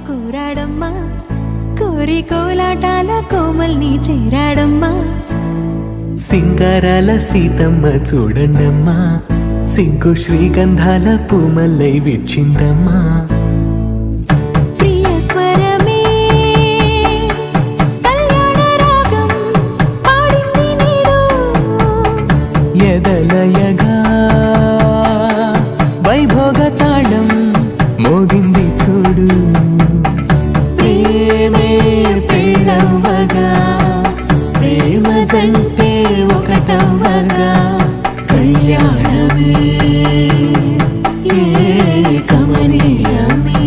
కోరాడమ్మా, కోరి కోలాటాల కోమల్ని చేరాడమ్మా. సింగారాల సీతమ్మ చూడండమ్మా, సిగ్గు శ్రీగంధాల పూమల్లై విచ్చిందమ్మా. ఎదలయగా వైభోగ తాళం మోగింది చూడు, ప్రేమే పెళ్ళవ్వగా ప్రేమ జంటే ఒకటవ్వగా కళ్యాణమే కమనీయమే.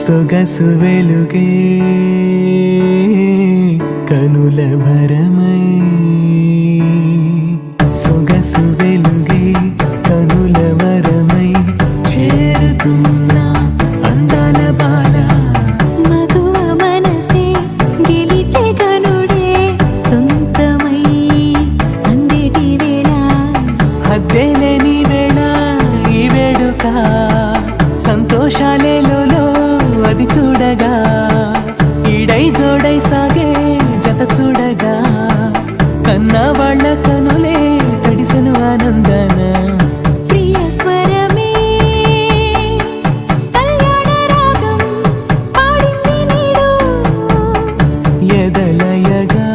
సొగసు వెలుగే కనుల భరమై, సొగసు వెలుగే కనుల వరమై చేరుతున్నా అందాల బాల. మగువ మనసే గెలిచే కనుడే సొంతమై అందేటి వేళ, హద్దేలేని వేళ ఈ వేడుక సంతోషాలేలో అది చూడగా ఈడై జోడై సాగే జత చూడగా కన్నా వాళ్ళ కనులే తడిసెను ఆనందన. ప్రియ స్వరమే కళ్యాణ రాగం పాడింది నీడు, ఎదలయగా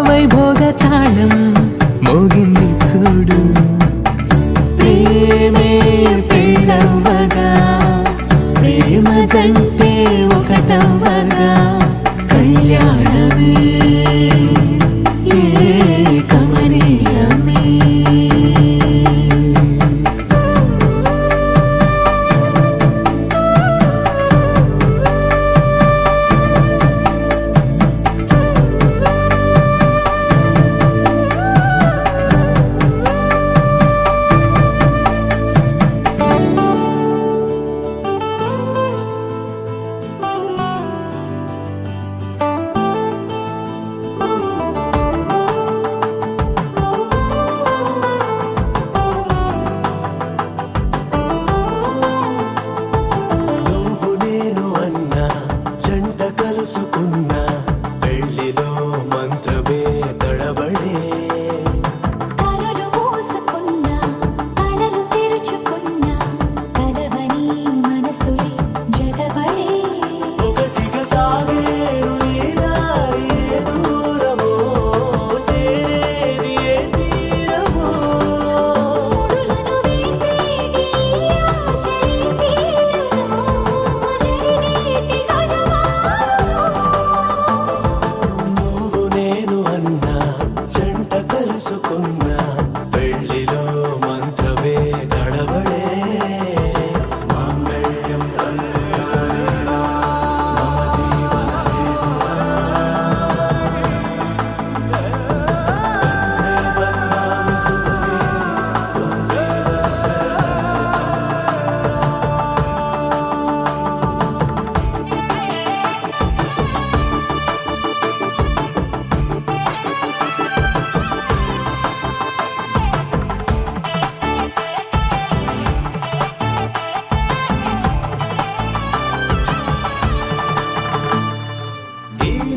వైభోగ తాళం మోగింది చూడు, ప్రేమే పెళ్ళవ్వగా ప్రేమ జంటే ఒకటవ్వగా కళ్యాణమే కమనీయమే.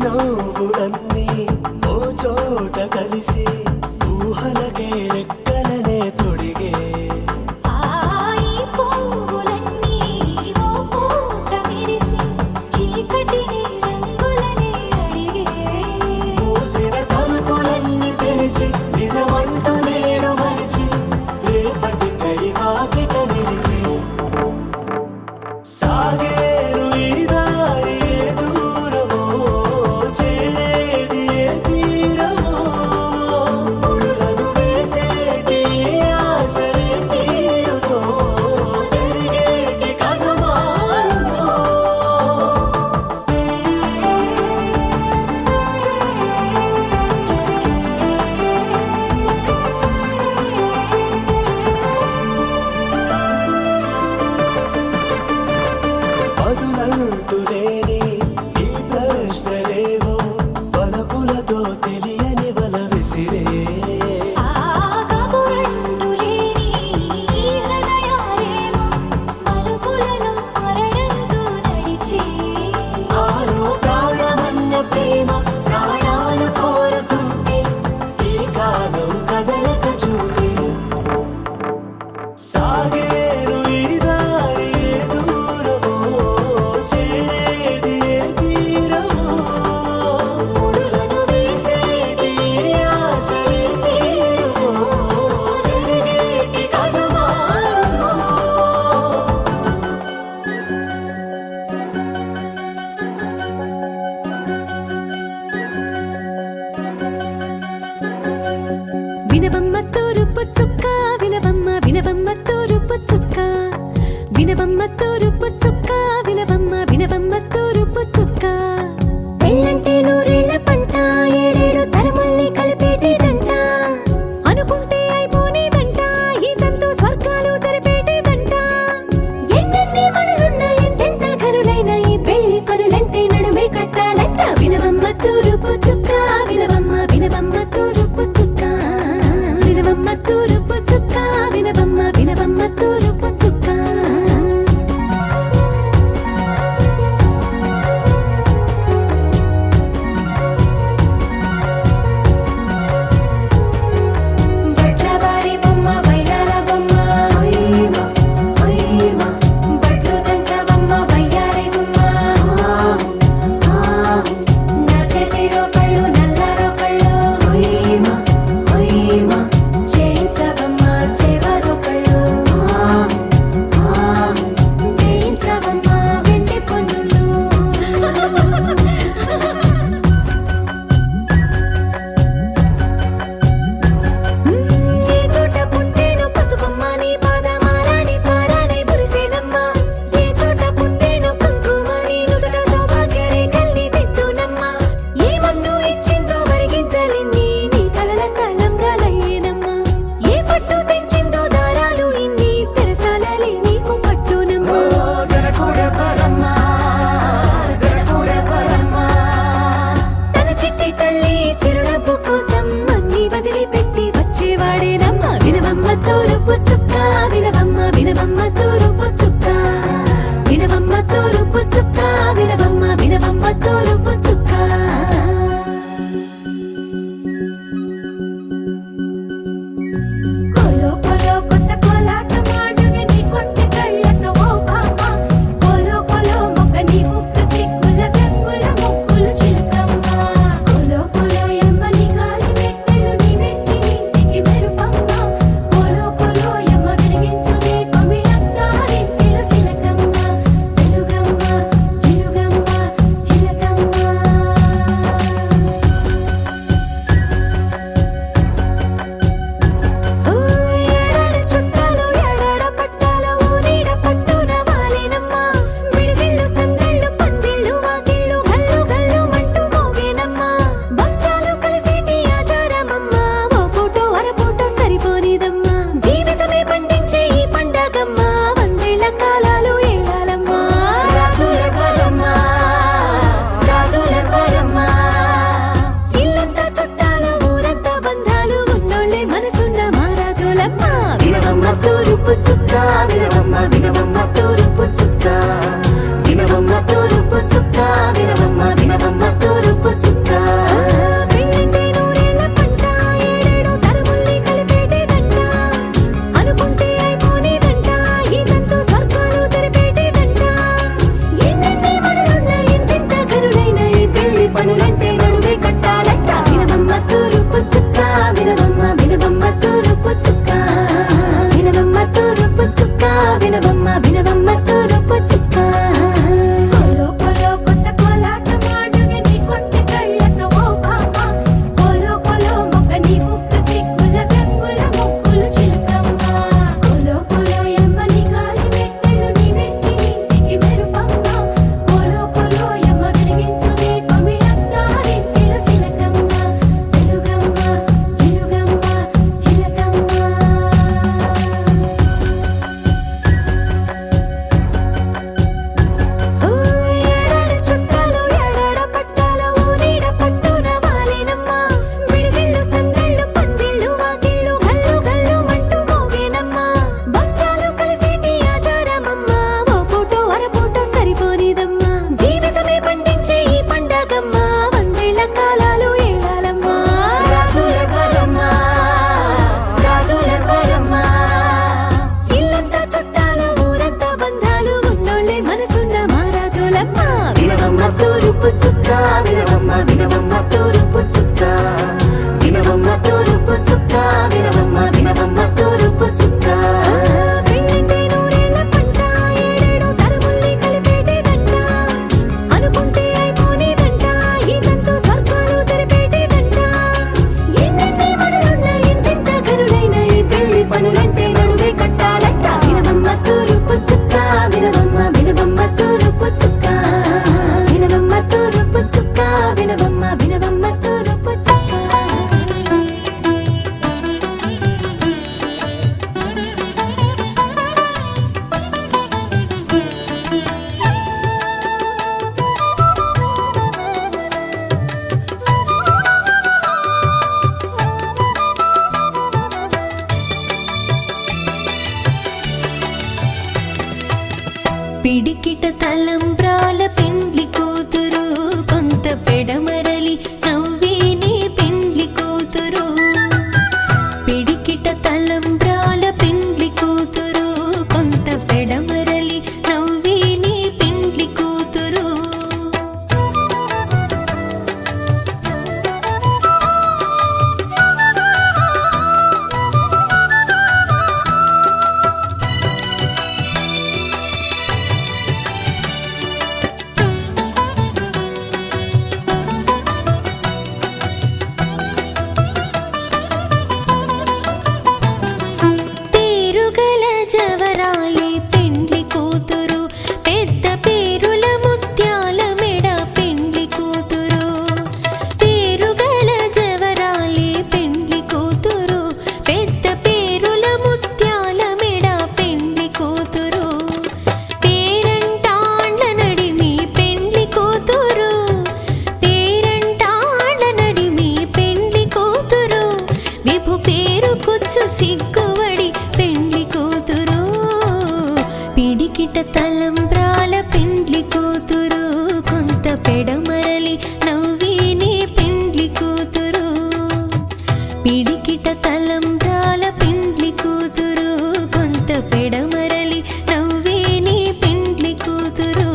నవ్వులన్నీ ఓ చోట కలిసి ఊహలకే రెక్కలనే తొడిగే. మూసిన తలుపులన్నీ తెరిచి నిజమంటూ నేడు మరిచి రేపటికై వాకిట నిలిచి సాగేరు ఈ దారి దూరమో చేరేది తీరమో ముడులను వేసేటి వినవమ్మ తూరుపు చుక్క వినవమ్మ వినవమ్మ తూరుపు చుక్క వినవమ్మ తూరుపు చుక్క వినవమ్మ వినవమ్మ తూరుపు చుక్క పెళ్ళంటే నూరేళ్ల పంట ఏడేడు తరముల్ని కలిపేటేదంట అనుకుంటే అయిపోనేదంట ఈ తంతు స్వర్గాలు జరిపేటేదంట ఎన్నెన్ని మనులున్న ఎంతెంత కరులైన ఈ పెళ్లి పనులంటే నడుమే కట్టాలంట వినవమ్మ తూరుపు చుక్క వినవమ్మ వినవమ్మ తూరుపు చుక్క వినవమ్మ తూరుపు చుక్క వినవమ్మ వినవమ్మ తూరుపు చుక్క తూరుపు చుక్క వినవమ్మ వినవమ్మ తూరుపు చుక్క వినవమ్మ తూరుపు చుక్క వినవమ్మ వినవమ్మ తూరుపు చుక్క కోలో కోలో కొత్త కోలాట మాడుగే నీ కొంటె కళ్ళతో ఓ బామ్మ కోలో కోలో మొక్క నీ ముక్క సిక్కుల రంగుల ముక్కుల చిలకమ్మ కోలో కోలో ఎమ్మ నీ కాలి మెట్టెలు నీ నెట్టి నింటికి మెరుపమ్మ కోలో కోలో ఎమ్మ వెలిగించు దీపమి అత్తారింటిల చిలకమ్మ వెలుగమ్మ చిలుగమ్మ చిలకమ్మ ఏడాడ చుట్టాలు ఏడాడ పట్టాలు ఊరీడ పట్టున వాలేనమ్మ విడిదిళ్ళు సందళ్ళు పందిళ్ళు వాకిళ్ళు గల్లు గల్లు మంటూ మోగేనమ్మ వంశాలు కలిసేటి ఆచారమమ్మ ఓ పూటో అరపూటో సరిపోనిదమ్మ జీవితమే పండించే ఈ పండగమ్మ వందేళ్ల కాలాలు ఏలాలమ్మ రాజులెవ్వరమ్మ రాజులెవ్వరమ్మ ఇల్లంతా చుట్టాలు ఊరంతా బంధాలు ఉన్నోళ్ళే మనసున్న మహారాజులమ్మ వినవమ్మ తూరుపు చుక్క వినవమ్మ వినవమ్మ తూరుపు చుక్క వినవమ్మ తూరుపు చుక్క వినవమ్మ వినవమ్మ తూరుపు చుక్క పెళ్ళంటే నూరేళ్ల పంట ఏడేడు తరముల్ని కలిపేటేదంట అనుకుంటే అయిపోనేదంట ఈ తంతు స్వర్గాలు జరిపేటేదంట ఎన్నెన్ని మడులున్న ఎంతెంత కరులైన ఈ పెళ్లి పనులంటే నడుమే కట్టాలంట వినవమ్మ తూరుపు చుక్క వినవమ్మ వినవమ్మ తూరుపు చుక్క వినవమ్మ తూరుపు చుక్క వినవమ్మ వినవమ్మ తూరుపు చుక్క కోలో కోలో కొత్త కోలాట మాడుగే నీ కొంటె కళ్ళతో ఓ బామ్మ కోలో కోలో మొక్క నీ ముక్క సిక్కుల రంగుల ముక్కుల చిలకమ్మ కోలో కోలో ఎమ్మ నీ కాలి మెట్టెలు నీ నెట్టి నింటికి మెరుపమ్మ కోలో కోలో ఎమ్మ వెలిగించు దీపమి అత్తారింటిల చిలకమ్మ వెలుగమ్మ చిలుగమ్మ చిలకమ్మ ఏడాడ చుట్టాలు ఏడాడ పట్టాలు ఊరీడ పట్టున వాలేనమ్మ విడిదిళ్ళు సందళ్ళు పందిళ్ళు వాకిళ్ళు గల్లు గల్లు మంటూ మోగేనమ్మ వంశాలు కలిసేటి ఆచారమమ్మ ఓ పూటో అరపూటో సరిపోనిదమ్మ జీవితమే పండించే ఈ పండగమ్మ వందేళ్ల కాలాలు ఏలాలమ్మ రాజులెవ్వరమ్మ రాజులెవ్వరమ్మ ఇల్లంతా చుట్టాలు ఊరంతా బంధాలు ఉన్నోళ్ళే మనసున్న మహారాజులమ్మ వినవమ్మ తూరుపు చుక్క వినవమ్మ వినవమ్మ తూరుపు చుక్క వినవమ్మ తూరుపు చుక్క వినవమ్మ వినవమ్మ తూరుపు చుక్క పెళ్ళంటే నూరేళ్ల పంట ఏడేడు తరముల్ని కలిపేటేదంట అనుకుంటే అయిపోనేదంట ఈ తంతు స్వర్గాలు జరిపేటేదంట ఎన్నెన్ని మడులున్న ఎంతెంత పిడికిట తలంబ్రాల పెండ్లి కూతురు కొంత పెడమరలి నవ్వేనే పెండ్లి కూతురు పిడికిట తలంబ్రాల పెండ్లి కూతురు కొంత పెడమరలి నవ్వేనే పెండ్లి కూతురు పేరుగల జవరాలి పెండ్లి కూతురు పెద్ద పేరుల ముత్యాల మెడ పెండ్లి కూతురు పేరుగల జవరాలి పెండ్లి కూతురు పెద్ద పేరుల ముత్యాల మెడ పెండ్లి కూతురు పేరంటాండ్ల నడిమి పెండ్లి కూతురు పేరంటాండ్ల నడిమి పెండ్లి కూతురు విభు పేరు కుచ్చు సిగ్గువడి పెండ్లి కూతురు పిడికిట తలంబ్రాల పెండ్లి కూతురు కొంత పెడమరలి నవ్వేనే పెండ్లి కూతురు పిడికిట తలంబ్రాల పెండ్లి కూతురు కొంత పెడమరలి నవ్వేనే పెండ్లి కూతురు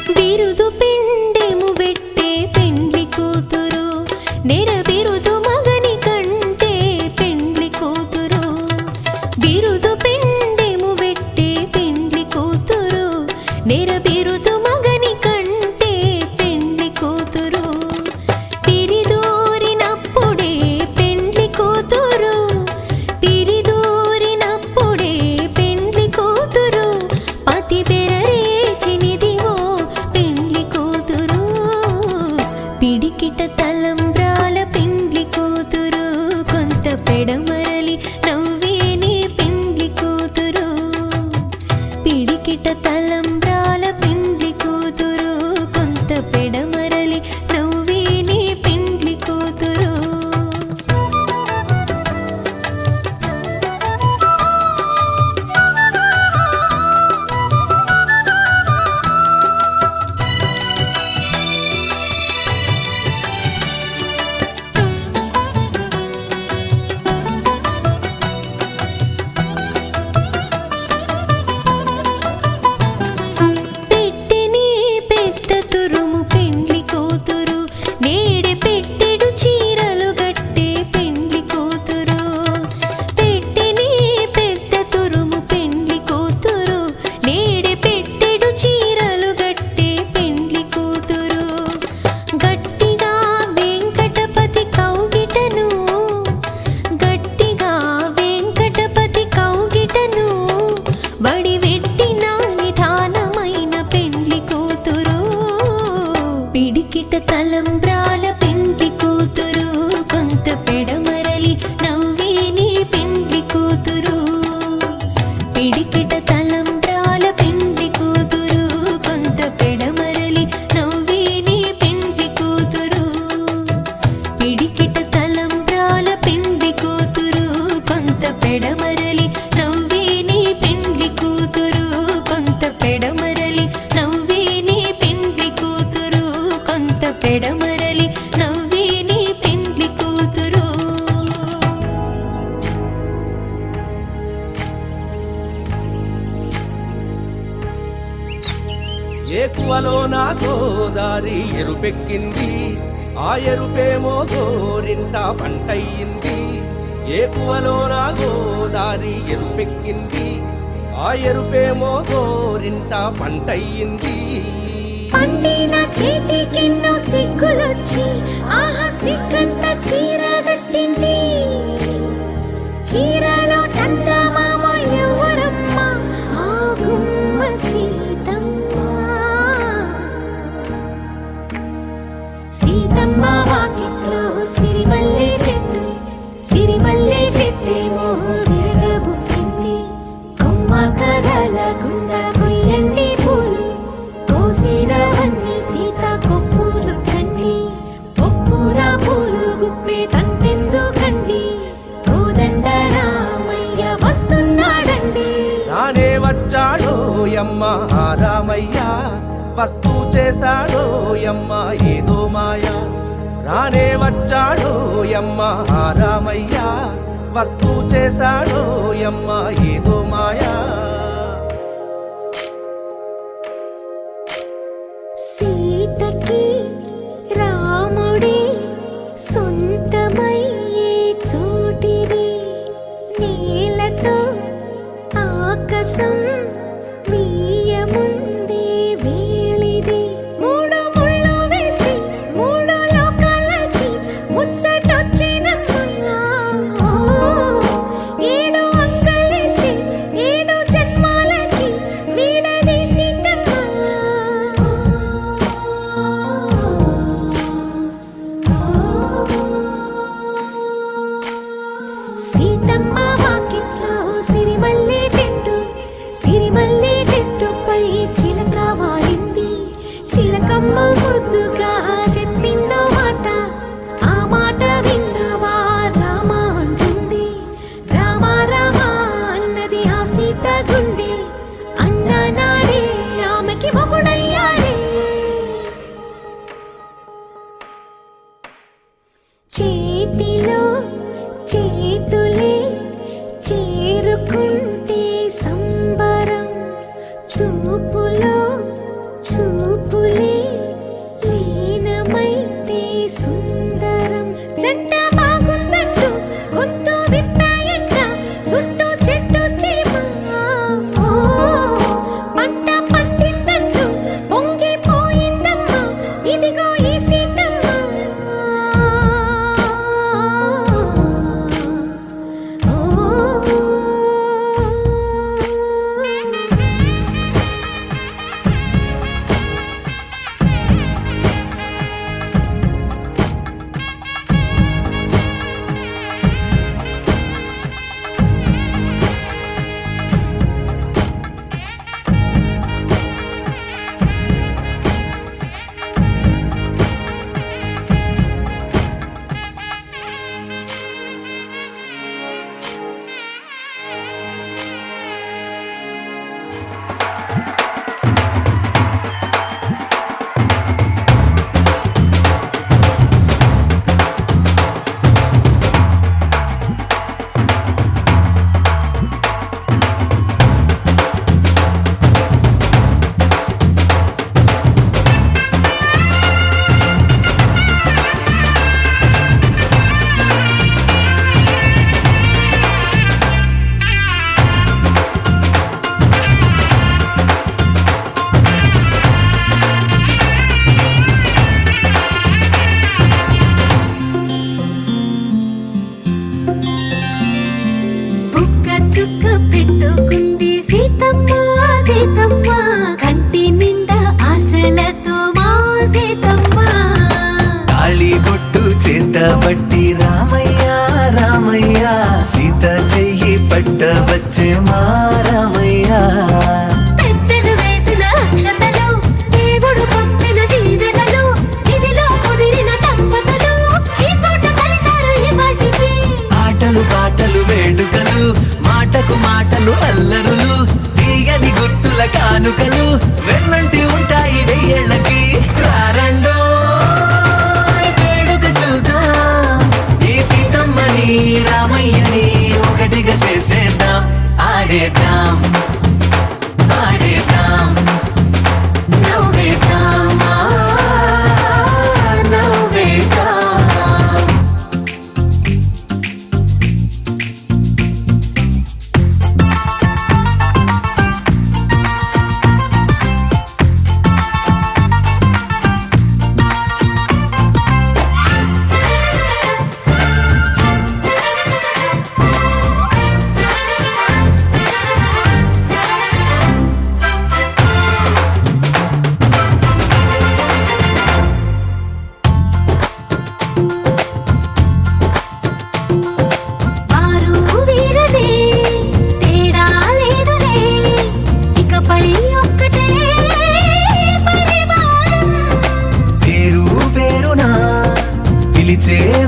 బిరుదు పిండెము వెట్టే పెండ్లి కూతురు నెర బిరుదు మగని కంటే పెండ్లి కూతురు బిరుదు పిండెము వెట్టే పెండ్లి కూతురు నెర బిరుదు మగని కంటే పెండ్లి కూతురు పిరిదూరినప్పుడే పెండ్లి కూతురు పిరిదూరినప్పుడే పెండ్లి కూతురు పతి బెరరేచినిదివో పెండ్లి కూతురు పిడికిట తలంబ్రాల పెండ్లి కూతురు కొంత పెడమరలి నవ్వేనే పెండ్లి కూతురు పిడికిట తలంబ్రాల పెండ్లి కూతురు కొంత పెడమరలి నవ్వేనే పెండ్లి కూతురు పెట్టెని పెద్ద తురుము పెండ్లి కూతురు నేడే పెట్టెడు చీరలు గట్టే పెండ్లి కూతురు పెట్టెని పెద్ద తురుము పెండ్లి కూతురు నేడే పెట్టెడు చీరలు గట్టే పెండ్లి కూతురు గట్టిగా వెంకటపతి కౌగిటను గట్టిగా వెంకటపతి కౌగిటను వడివెట్టిన నిధానమైన పెండ్లి కూతురు పిడికిట తలంబ్రాల పెండ్లి కూతురు కొంత పెడమరలి నవ్వేనే పెండ్లి కూతురు పిడికిట తలంబ్రాల పెండ్లి కూతురు కొంత పెడమరలి నవ్వేనే పెండ్లి కూతురు పిడికిట తలంబ్రాల పెండ్లి కూతురు కొంత పెడమరలి నవ్వేనే పెండ్లి కూతురు కొంత పెడమరలి నవ్వేనే పెండ్లి కూతురు కొంత పెడమరలి నవ్వేనే పెండ్లి కూతురు ఏకువలో నా గోదారి ఎరుపెక్కింది ఆ ఎరుపేమో గోరింట పంటయ్యింది ఏకువలో నా గోదారి ఎరుపెక్కింది ఆ ఎరుపేమో గోరింట పంటయ్యింది పండిన చేతికెన్నో సిగ్గులొచ్చి ఆహా సిగ్గంత చీర కట్టింది చీరలో చందమామ ఎవరమ్మ ఆ గుమ్మ సీతమ్మ సీతమ్మ వాకిట్లో సిరిమల్లె వస్తూ చేశాడో యమ్మ ఏదో మాయా రానే వచ్చాడో యమ్మ రామయ్య వస్తూ చేశాడో యమ్మ ఏదో మాయా సీతకి రాముడే సొంతమయ్యే చోటిది నేలతో ఆకాశం వీయముందే వేళిది మూడు ముళ్ళు వేస్తే మూడు లోకాలకి ముచ్చటొచ్చినమ్మా ఏడు అంగలేస్తే ఏడు జన్మాలకి వీడదీసిందమ్మా సీతమ్మ వాకిట్లో సిరిమల్లె చెట్టుపై చిలక వాలింది చిలకమ్మ ముద్దుగా చెప్పిందో మాట ఆ మాట విన్నవా రామ అంటుంది రామ రామ అన్నది ఆ సీత గుండె అన్న నాడే ఆమెకి మొగుడయ్యాడే చేతిలో చేతులే చేరుకుంటే సంబరం చూపులో చూపులే లీనమైతే సుందరం జంట బాగుందంటూ గొంతు విప్పాయంట చుట్టూ చెట్టు చీమ పంట పండిందంటూ పొంగిపోయిందమ్మా ఇదిగో ఈ సీతమ్మ చుక్క పెట్టుకుంది సీతమ్మ సీతమ్మ కంటి నిండా ఆశలతో మా సీతమ్మ తాళిబొట్టు చేతబట్టి రామయ్య రామయ్య సీత చెయ్యి పట్టవచ్చే మా రామయ్య పెద్దలు వేసిన అక్షతలు దేవుడు పంపిన దీవెనలు ఇవిలో కుదిరిన దంపతులు ఈ చోట కలిసారు ఈ వాటికి ఆటలు పాటలు వేడుకలు మాటకు మాటలు అల్లరులు తీయని గుట్టుల కానుకలు వెన్నంటి ఉంటాయి వెయ్యేళ్ళకి రారండో వేడుక చూద్దాం ఈ సీతమ్మని రామయ్యని ఒకటిగా చేసేద్దాం ఆడేద్దాం ఆడేద్దాం నవ్వేద్దాం నవ్వేద్దాం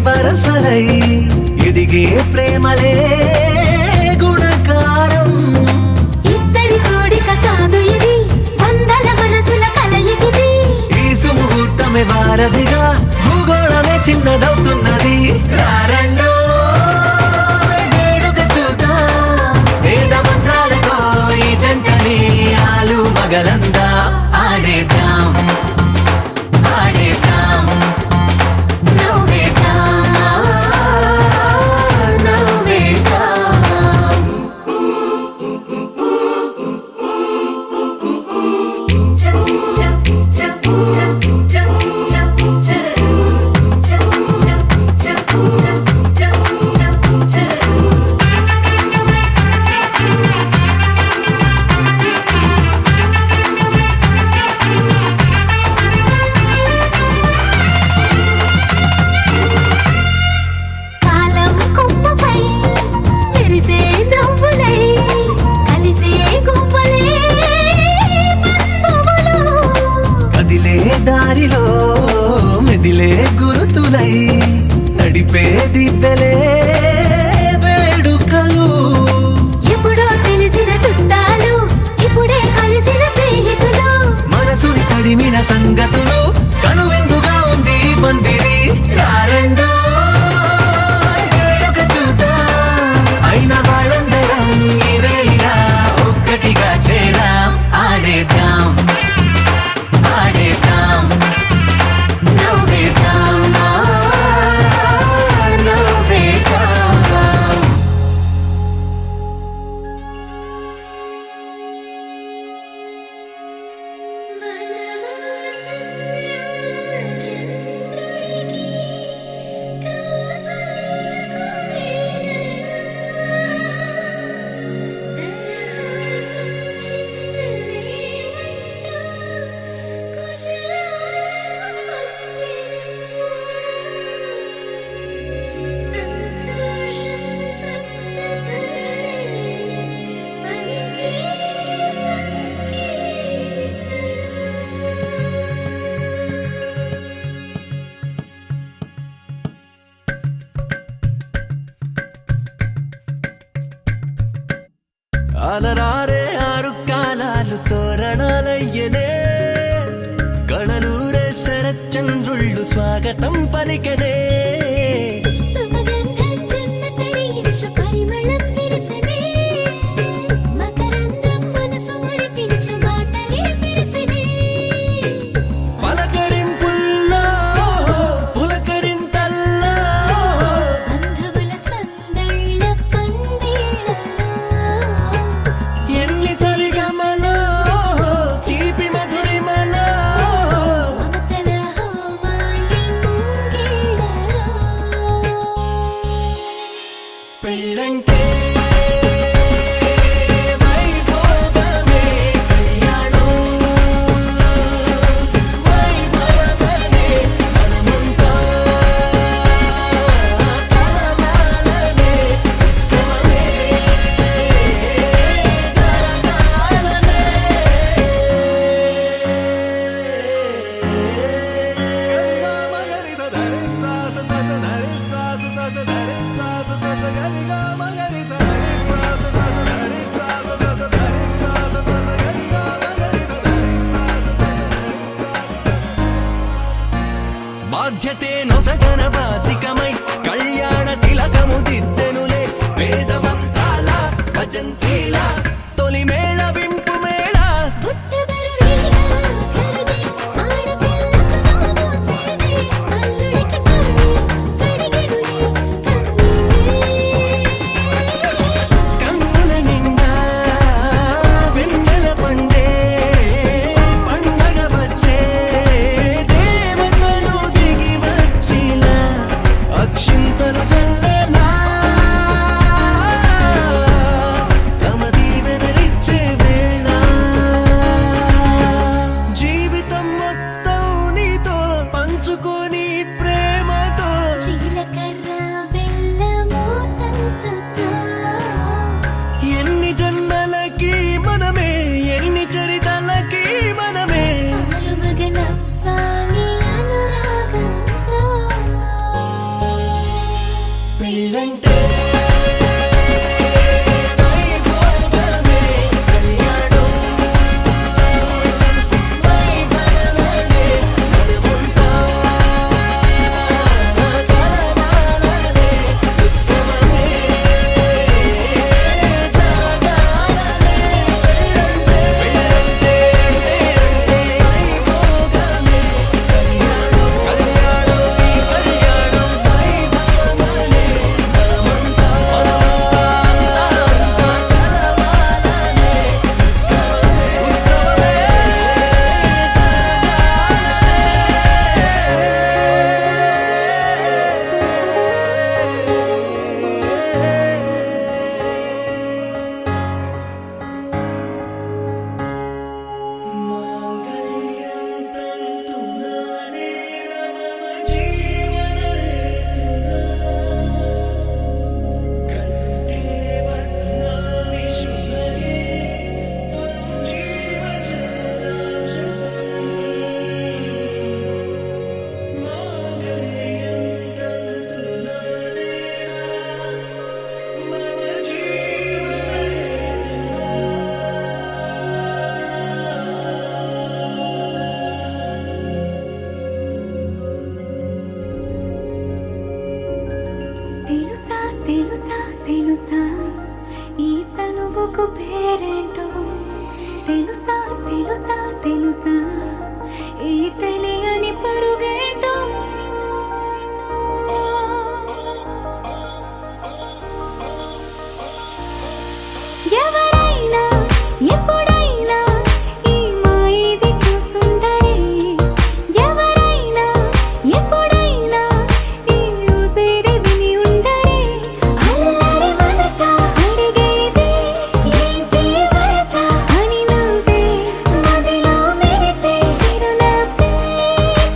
వరసలై ఎదిగే ప్రేమలే గుణకారం. ఇద్దరి కోడిక కాదు ఇది వందల మనసుల కలయిక దారిలో మెదిలే గురుతులై నడిపే దివ్వెలే వేడుకలు. ఎప్పుడో తెలిసిన చుట్టాలు ఇప్పుడే కలిసిన స్నేహితులు, మనసుని తడిమిన సంగతులు కనువిందుగా ఉంది ఈ పందిరి. రారండో వేడుక చూద్దాం, అయిన వాళ్ళందరం ఈ వేళ ఒక్కటిగా చేరాం. ఆడేద్దాం ఆడేద్దాం నవ్వేద్దాం నవ్వేద్దాం. అలరారే ఆరు కాలాలు తోరణాలయ్యనే, కళలూరే శరచంద్రుళ్ళు స్వాగతం పలికనే. సుమగంధం జన్మతడి పరిమళం విరసనే, మకరందం మనసు మురిపించు మాటలే మెరిసెనే. పలకరింపుల్లో పులకరింతల్లో బంధువుల సందళ్ళ పందిళ్ళలో, ఎన్ని సరిగమలో తీపి మధురిమలో మమతల హోమాలి ముంగిళ్ళలో. పెళ్ళంటే వైభోగమే, కళ్యాణం వైభవమే, మనమంతా కలవాలనే, ఉత్సవమే జరగాలనే. బాధ్యతే నొసగన వాసికమై కళ్యాణ తిలకము దిద్దెనులే, వేదమంత్రాల భజంత్రీల తొలి మేళ వింపు మేళ. పుట్టబరువేగా కరుదే ఆడపిల్లకు నవమోసేదే, అల్లుడికి తాళి కడిగెనులే కన్నీళ్ళే. కన్నుల నిండా వెన్నెల పండే పండగ వచ్చే, దేవతలు దిగి వచ్చిలా అక్షింతలు చల్లేలా, తమ దీవెనలిచ్చే వేళ. జీవితం మొత్తం నీతో పంచుకొని ప్రేమతో, జీలకర్ర బెల్లము తంతుతో, ఎన్ని జన్మలకి మనమే, ఎన్ని చరితలకి మనమే. ఆలుమగలవ్వాలి అనురాగంతో. పెళ్ళంటే వైభోగమే, కళ్యాణం వైభవమే, మనమంతా తెలుసా తెలుసా తెలుసా ఈ తెలియని పరుగేంటో ఎవరైనా ఎప్పుడైనా ఈ మాయది చూసుండరే ఎవరైనా ఎప్పుడైనా ఈ ఊసేది విని ఉండరే అల్లరి మనసా అడిగేది ఏంటి వరస అని నువ్వే మదిలో మెరిసే చిరునవ్వే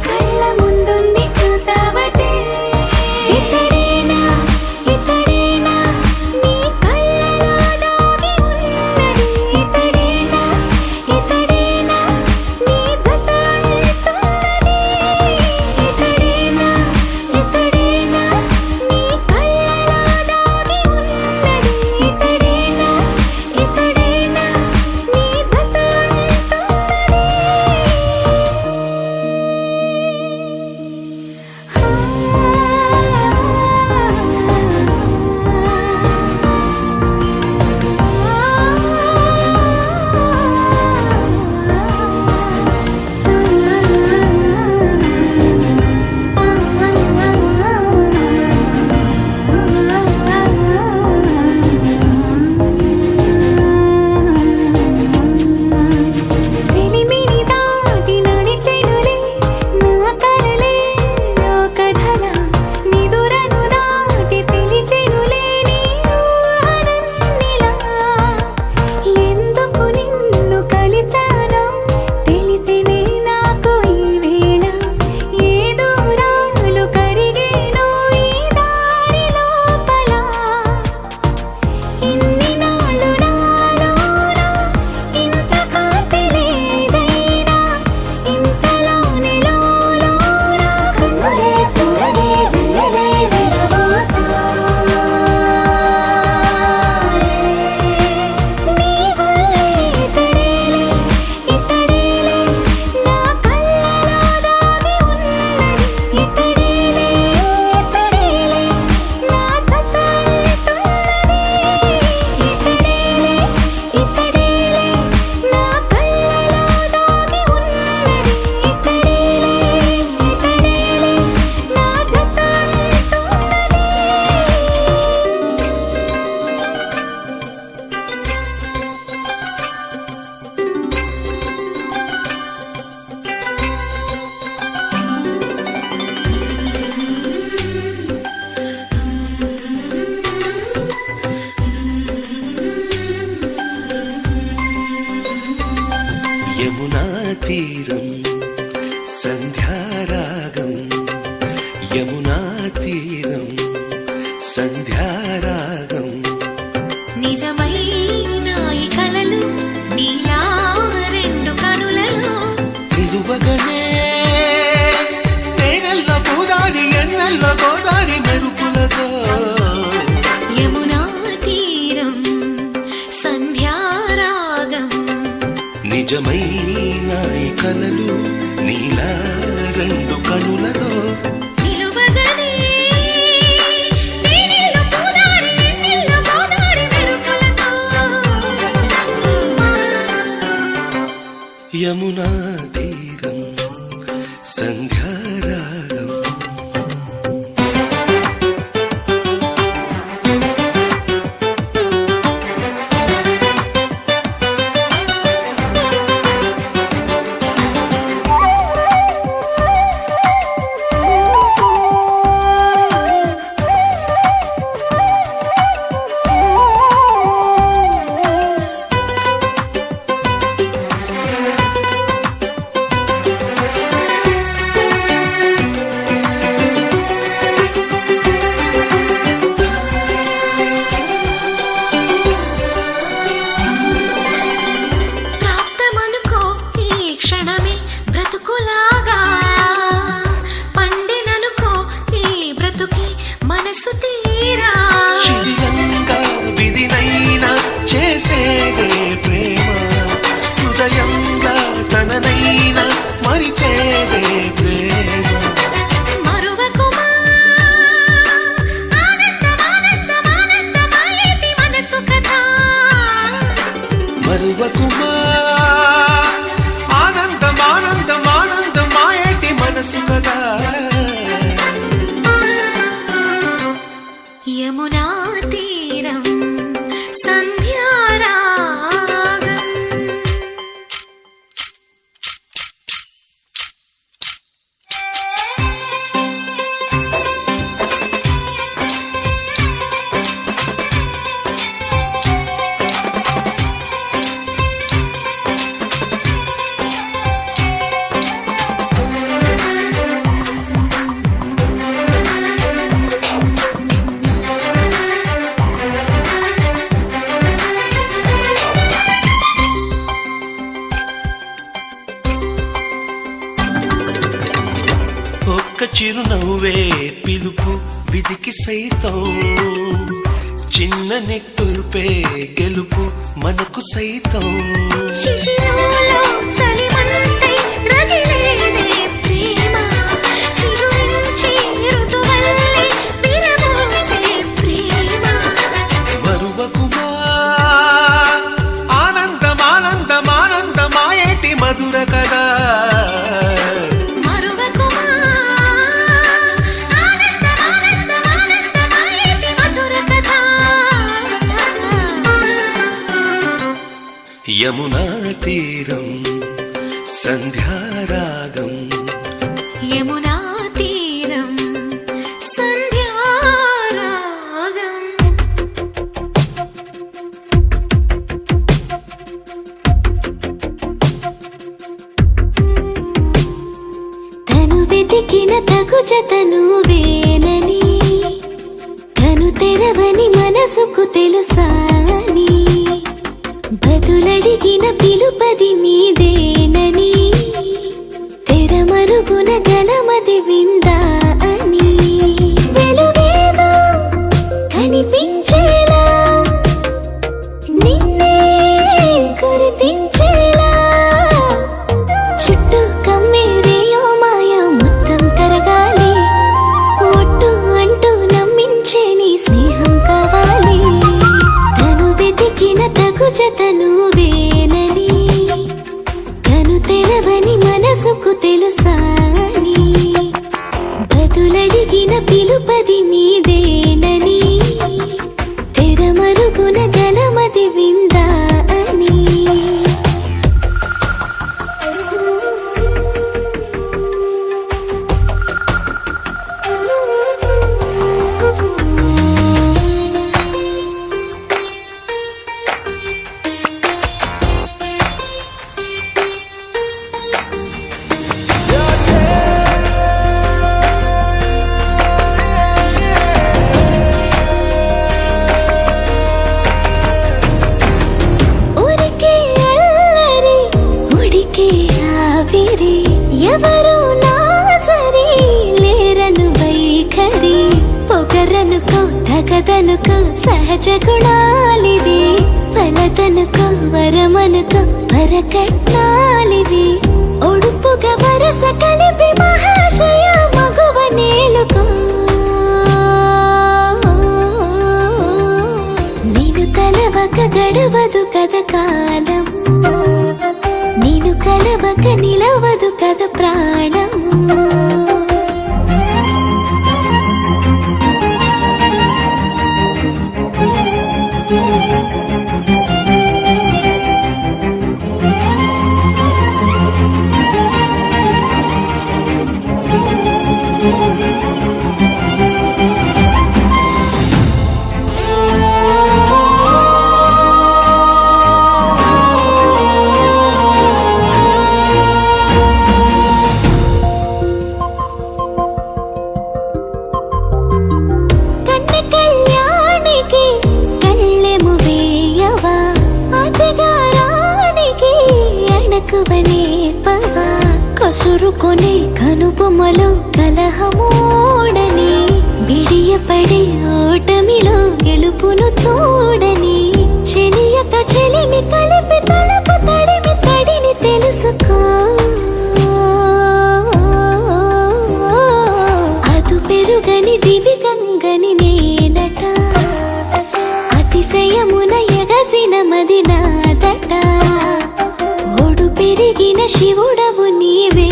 కళ్ళ ముందుంది చూసావటే ఇతడేనా ఇతడేనా నీ కళ్ళలో దాగి ఉన్నది ఇతడేనా ఇతడేనా నీ జత అంటున్నది ఇతడేనా ఇతడేనా నీ కళ్ళలో దాగి ఉన్నది ఇతడేనా ఇతడేనా నీ జత చెలిమిని దాటి నడిచెనులే నా కలలే ఓ కథలా నిదురను దాటి పిలిచెనులే నీ ఊహలన్నిలా ఎందుకు నిన్ను కలిసానో తెలిసినే నాకు ఈ వేళ ఏ దూరాలు కరిగేనో ఈ దారి లోపల ఇన్ని నాళ్ళు నాలోన ఇంత కాంతి లేదైనా ఇంతలోనే లోలోన కన్నులే చూడలే వెన్నెలే నీ వల్లే ఇతడేలే ఇతడేలే నా కళ్ళలో దాగి ఉన్నది ఇతడేలే ఇతడేలే నా జత అంటున్నది ఇతడేలే ఇతడేలే నా కళ్ళలో దాగి ఉన్నది ఇతడేలే ఇతడేలే నా జత అంటున్నది యమునా తీరం సంధ్యారాగం యమునా తీరం సంధ్యారాగం నిజమైన ఈ కలలు నీలా రెండు కనులలో నిలువగనే తేనెల్లో గోదారి ఎన్నెల్లో గోదారి మెరుపులతో యమునా తీరం సంధ్యారాగం నిజమైన ఈ కలలు నీలా రెండు కనులలో నిలువగనే తేనెల్లో గోదారి ఎన్నెల్లో గోదారి మెరుపులతో యమునా తీరం సంధ్యారాగం ఒక చిరునవ్వే పిలుపు విధికి సైతం, చిన్న నెట్టురుపే గెలుపు మనకు సైతం. శిశిరంలో చలిమంటై రగిలేదే ప్రేమ, చిరుమించి ఋతువల్లే విరబోసే ప్రేమ. మరువకుమా ఆనందమానందమానందమాయేటి మధుర కదా. మరువకుమా ఆనందమానందమానందమాయేటి మధుర కథ. యమునా తీరం సంధ్యారాగం, యమునా తీరం సంధ్యారాగం. తను వెతికిన తగు జతను వేనని, తను తెరవని మనసుకు తెలుసాని, బదులడిగిన పిలుపది నీదేనని, తెరమరుగున గలమది విందా అని. వెలుగేదో కనిపించేలా, నిన్నే గుర్తించేలా, చుట్టూ కమ్మేరేయో మాయ మొత్తం కరగాలి, ఒట్టు అంటూ నమ్మించే నీ స్నేహం కావాలి. తను వెతికిన తగు జతను వేనని, తను తెరవని మనసుకు తెలుసాని, బదులడిగిన పిలుపది నీదేనని, తెరమరుగున గలమది విందా అని. ఊరికే అల్లరి ఉడికే ఆవిరి, ఎవరు నా సరి లేరను వైఖరి, పొగరనుకో తగదనుకో సహజ గుణాలివి, ఫలదనుకో వరమనుకో వరకట్నాలివి, ఒడుపుగా వరస కలిపి మహాశయ మగువ నేలుకో. నేను కలవక గడవదు కద కాలము, నేను కలవక నిలవదు కద ప్రాణము. కన్న కళ్యాణికి కళ్ళెము వేయవా, అతగారానికి అణకువనే పవా, కసురుకొనే కనుబొమ్మలో కలహమోడని, బిడియపడే ఓటమిలో గెలుపును చూడని, చెలియతో చెలిమి కలిపి తలపు తడిమి తడిని తెలుసుకో. అదు పెరుగని దివి గంగని నేనట, అతిశయమున ఎగసిన మది నాదట, ఒడు పెరిగిన శివుడవు నీవే